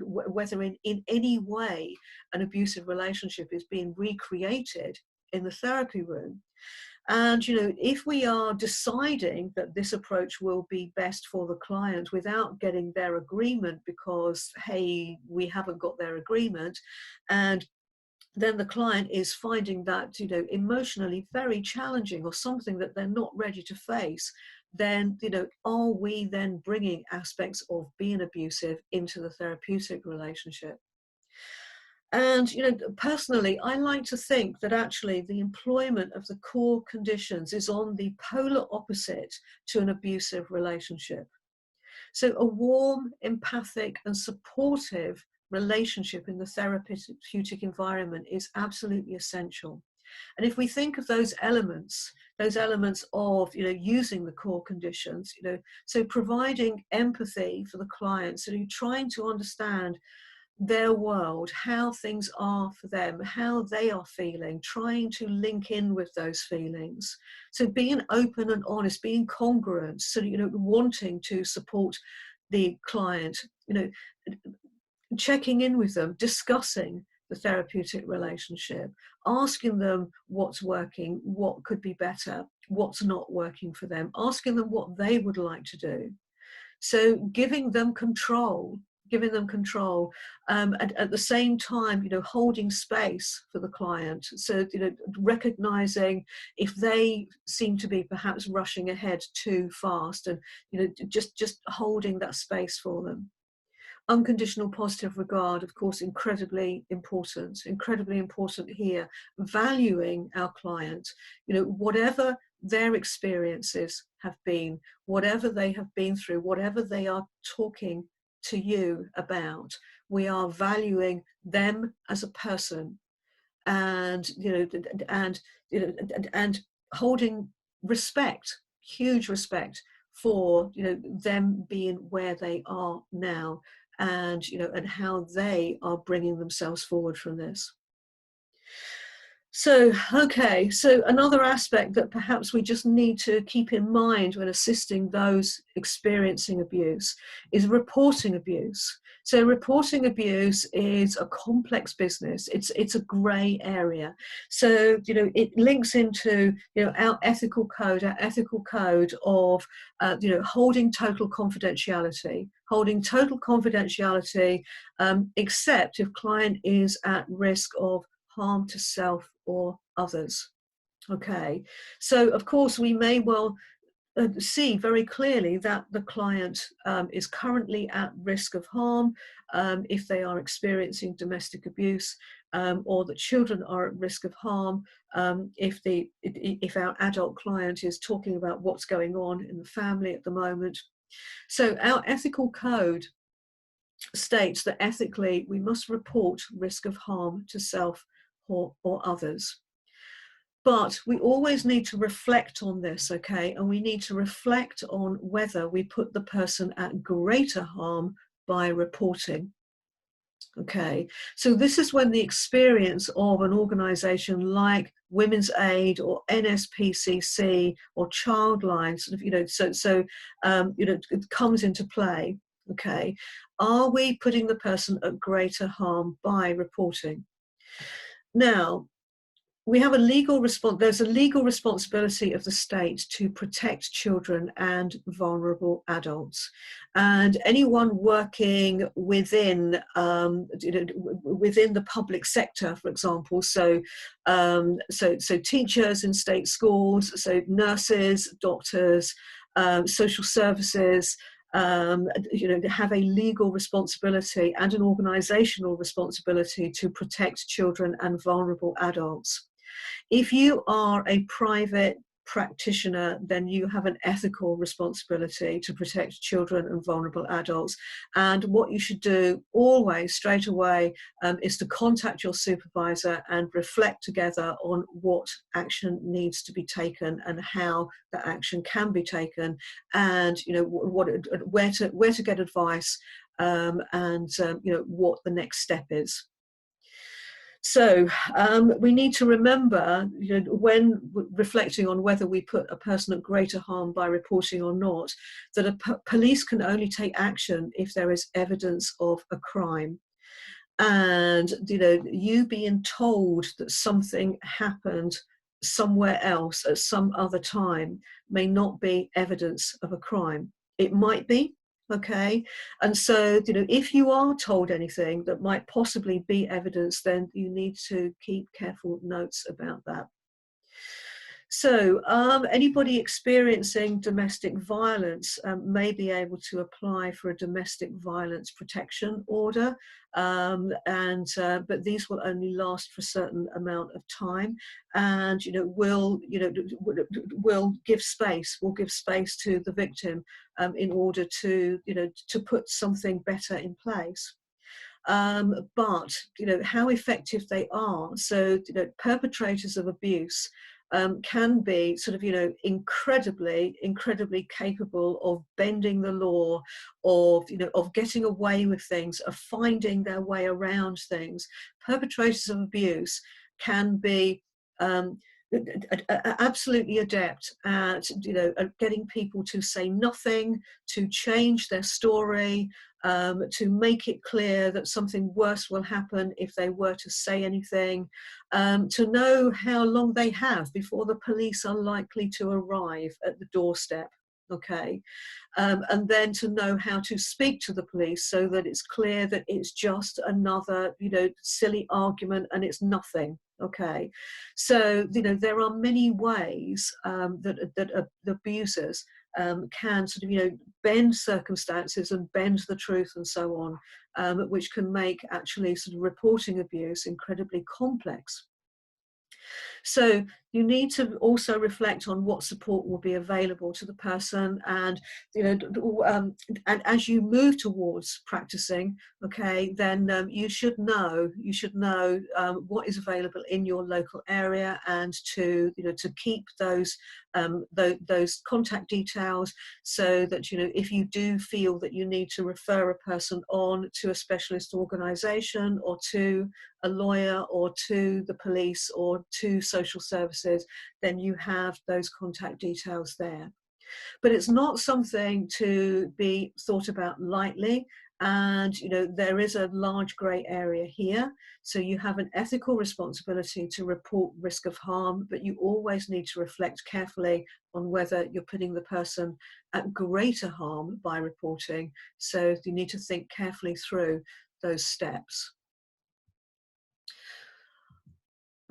whether in any way an abusive relationship is being recreated in the therapy room. And, if we are deciding that this approach will be best for the client without getting their agreement because, hey, we haven't got their agreement, and then the client is finding that, emotionally very challenging or something that they're not ready to face, then, are we then bringing aspects of being abusive into the therapeutic relationship? And, personally, I like to think that actually the employment of the core conditions is on the polar opposite to an abusive relationship. So a warm, empathic and supportive relationship in the therapeutic environment is absolutely essential. And if we think of those elements of, using the core conditions, so providing empathy for the client, so trying to understand their world, how things are for them, how they are feeling, trying to link in with those feelings. So being open and honest, being congruent, so, wanting to support the client, checking in with them, discussing the therapeutic relationship, asking them what's working, what could be better, what's not working for them, asking them what they would like to do. So giving them control, at the same time, holding space for the client. So, recognizing if they seem to be perhaps rushing ahead too fast, and, just holding that space for them. Unconditional positive regard, of course, incredibly important here. Valuing our client, whatever their experiences have been, whatever they have been through, whatever they are talking to you about, we are valuing them as a person, and and holding respect, huge respect for them being where they are now, and and how they are bringing themselves forward from this. So, okay, so another aspect that perhaps we just need to keep in mind when assisting those experiencing abuse is reporting abuse. So reporting abuse is a complex business. It's a grey area. So, it links into, our ethical code of, holding total confidentiality, except if client is at risk of harm to self or others. Okay, so of course we may well see very clearly that the client is currently at risk of harm if they are experiencing domestic abuse, or that children are at risk of harm if our adult client is talking about what's going on in the family at the moment. So our ethical code states that ethically we must report risk of harm to self or others. But we always need to reflect on this, okay? And we need to reflect on whether we put the person at greater harm by reporting. Okay, so this is when the experience of an organisation like Women's Aid or NSPCC or Childline, sort of, it comes into play. Okay, are we putting the person at greater harm by reporting? Now, we have a legal response. There's a legal responsibility of the state to protect children and vulnerable adults, and anyone working within, within the public sector, for example. So teachers in state schools, so nurses, doctors, social services. Have a legal responsibility and an organisational responsibility to protect children and vulnerable adults. If you are a private practitioner, then you have an ethical responsibility to protect children and vulnerable adults. And what you should do always straight away is to contact your supervisor and reflect together on what action needs to be taken and how that action can be taken, and where to get advice, and what the next step is. So we need to remember, when reflecting on whether we put a person at greater harm by reporting or not, that police can only take action if there is evidence of a crime. And you being told that something happened somewhere else at some other time may not be evidence of a crime. It might be. Okay, and so if you are told anything that might possibly be evidence, then you need to keep careful notes about that. So anybody experiencing domestic violence may be able to apply for a domestic violence protection order, but these will only last for a certain amount of time, and will give space to the victim in order to put something better in place. But how effective they are. So perpetrators of abuse can be incredibly capable of bending the law, of getting away with things, of finding their way around things. Perpetrators of abuse can be absolutely adept at getting people to say nothing, to change their story, to make it clear that something worse will happen if they were to say anything, to know how long they have before the police are likely to arrive at the doorstep. Okay, and then to know how to speak to the police so that it's clear that it's just another silly argument and it's nothing. Okay, so there are many ways that the abusers can bend circumstances and bend the truth and so on, which can make actually reporting abuse incredibly complex. So you need to also reflect on what support will be available to the person, and and as you move towards practicing, okay, then you should know what is available in your local area, and to keep those contact details, so that if you do feel that you need to refer a person on to a specialist organisation, or to a lawyer, or to the police, or to social services, then you have those contact details there. But it's not something to be thought about lightly, and there is a large grey area here. So you have an ethical responsibility to report risk of harm, but you always need to reflect carefully on whether you're putting the person at greater harm by reporting. So you need to think carefully through those steps.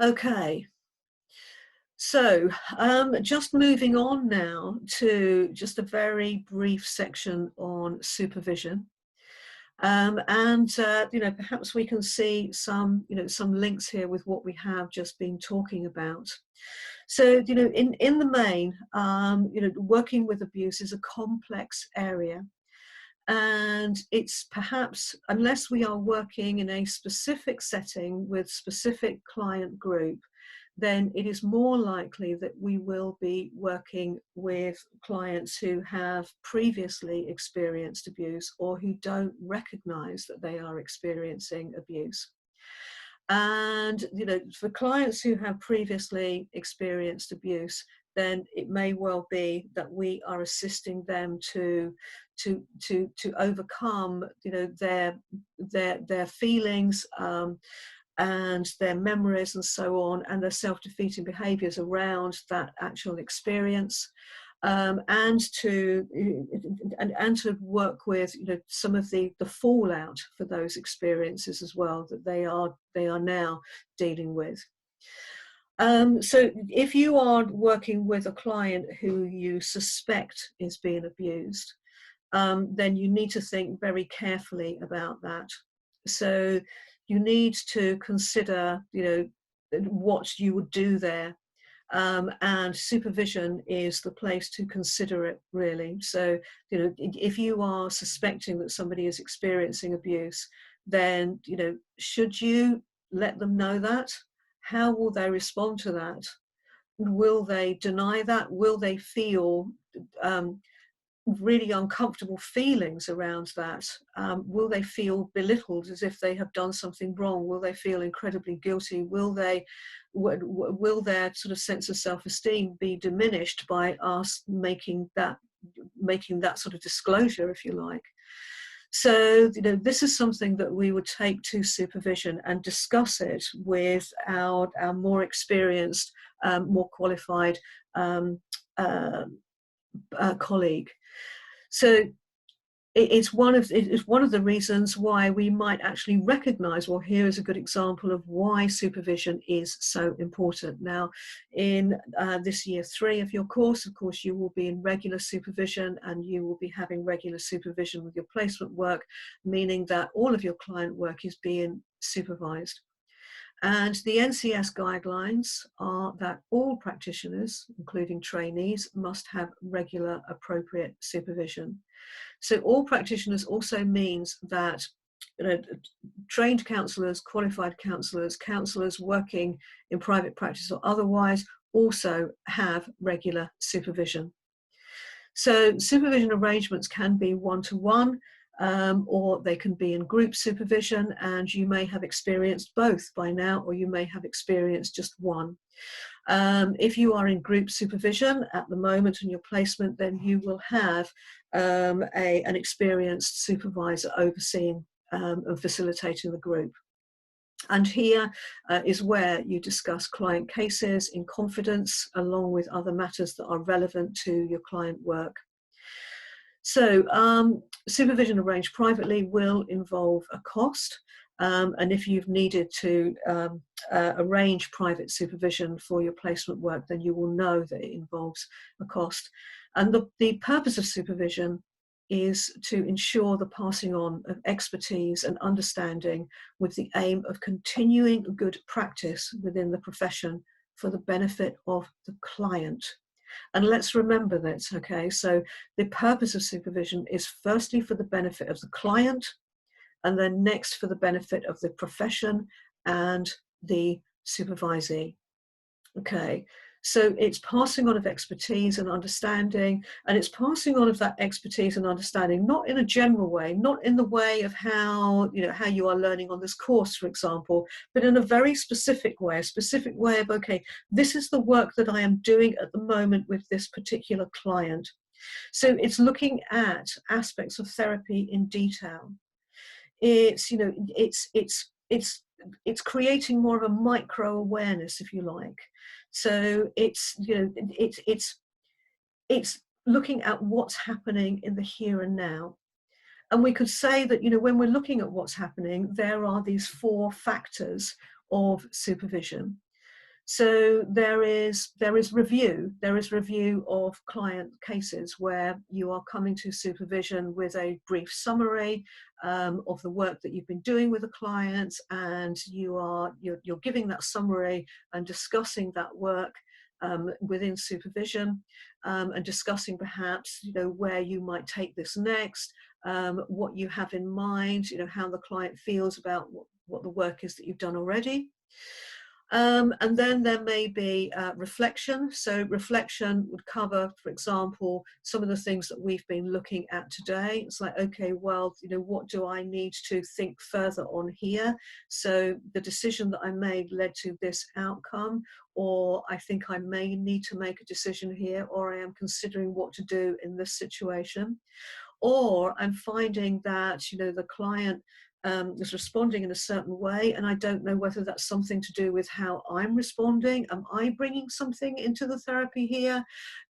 Okay, so just moving on now to just a very brief section on supervision. Perhaps we can see some links here with what we have just been talking about. So in the main, working with abuse is a complex area. And it's perhaps, unless we are working in a specific setting with specific client group, then it is more likely that we will be working with clients who have previously experienced abuse, or who don't recognize that they are experiencing abuse. And for clients who have previously experienced abuse, then it may well be that we are assisting them to overcome their feelings, and their memories and so on, and their self-defeating behaviours around that actual experience. And to work with some of the fallout for those experiences as well that they are now dealing with. So if you are working with a client who you suspect is being abused, then you need to think very carefully about that. So you need to consider, what you would do there. And supervision is the place to consider it, really. So, if you are suspecting that somebody is experiencing abuse, then, should you let them know that? How will they respond to that? Will they deny that? Will they feel really uncomfortable feelings around that? Will they feel belittled as if they have done something wrong? Will they feel incredibly guilty? Will their sort of sense of self-esteem be diminished by us making that sort of disclosure, if you like? So, this is something that we would take to supervision and discuss it with our more experienced, more qualified colleague. So it's one of the reasons why we might actually recognise, well, here is a good example of why supervision is so important. Now, in this year 3 of your course, of course, you will be in regular supervision, and you will be having regular supervision with your placement work, meaning that all of your client work is being supervised. And the NCS guidelines are that all practitioners, including trainees, must have regular appropriate supervision. So all practitioners also means that trained counsellors, qualified counsellors, counsellors working in private practice or otherwise also have regular supervision. So supervision arrangements can be one-to-one, or they can be in group supervision, and you may have experienced both by now, or you may have experienced just one. If you are in group supervision at the moment in your placement, then you will have an experienced supervisor overseeing and facilitating the group. And here is where you discuss client cases in confidence, along with other matters that are relevant to your client work. So supervision arranged privately will involve a cost. And if you've needed to arrange private supervision for your placement work, then you will know that it involves a cost. And the purpose of supervision is to ensure the passing on of expertise and understanding with the aim of continuing good practice within the profession for the benefit of the client. And let's remember this, okay? So the purpose of supervision is firstly for the benefit of the client, and then next for the benefit of the profession and the supervisee. Okay, so it's passing on of expertise and understanding, and it's passing on of that expertise and understanding, not in a general way, not in the way of how you are learning on this course, for example, but in a very specific way, of, okay, this is the work that I am doing at the moment with this particular client. So it's looking at aspects of therapy in detail. It's it's creating more of a micro awareness, if you like. So it's looking at what's happening in the here and now. And we could say that when we're looking at what's happening, there are these 4 factors of supervision. So there is review. There is review of client cases where you are coming to supervision with a brief summary of the work that you've been doing with the clients, and you're giving that summary and discussing that work within supervision, and discussing perhaps where you might take this next, what you have in mind, how the client feels about what the work is that you've done already. And then there may be reflection. So reflection would cover, for example, some of the things that we've been looking at today. It's like, okay, well, what do I need to think further on here? So the decision that I made led to this outcome, or I think I may need to make a decision here, or I am considering what to do in this situation. Or I'm finding that, the client is responding in a certain way, and I don't know whether that's something to do with how I'm responding. Am I bringing something into the therapy here?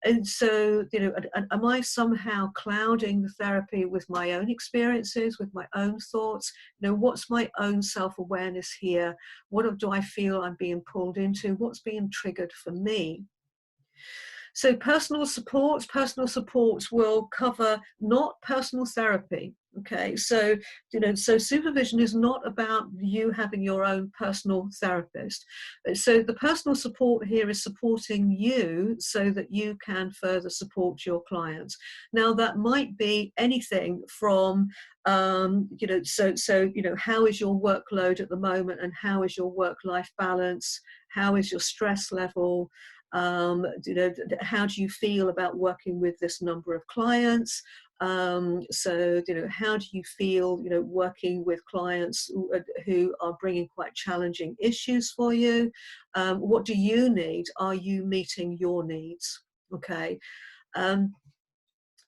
And so, you know, am I somehow clouding the therapy with my own experiences, with my own thoughts? You know, what's my own self-awareness here? What do I feel I'm being pulled into? What's being triggered for me? So personal support will cover not personal therapy. Okay, so, you know, so supervision is not about you having your own personal therapist. So the personal support here is supporting you so that you can further support your clients. Now that might be anything from, you know, so, you know, how is your workload at the moment, and how is your work-life balance? How is your stress level? You know, how do you feel about working with this number of clients? So, you know, how do you feel, you know, working with clients who are bringing quite challenging issues for you? What do you need? Are you meeting your needs? Okay. Um,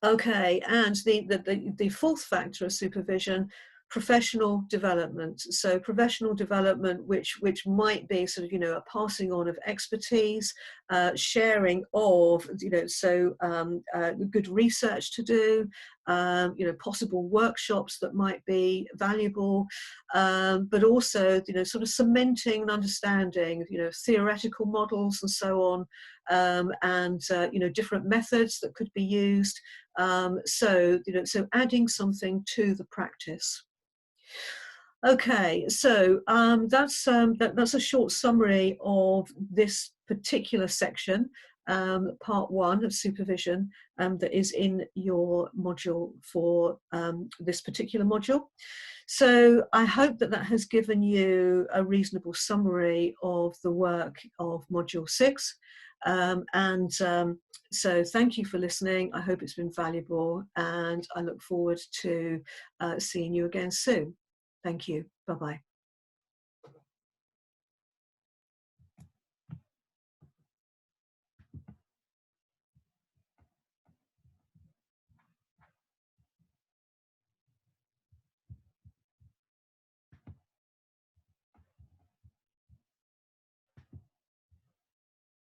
Okay, and the fourth factor of supervision, professional development. So professional development, which might be sort of, you know, a passing on of expertise, sharing of, you know, so good research to do, you know, possible workshops that might be valuable, but also, you know, sort of cementing and understanding, you know, theoretical models and so on, and you know, different methods that could be used. So, you know, so adding something to the practice. Okay, so that's a short summary of this particular section, part one of supervision, that is in your module for this particular module. So I hope that that has given you a reasonable summary of the work of module 6. So thank you for listening. I hope it's been valuable, and I look forward to seeing you again soon. Thank you. Bye-bye.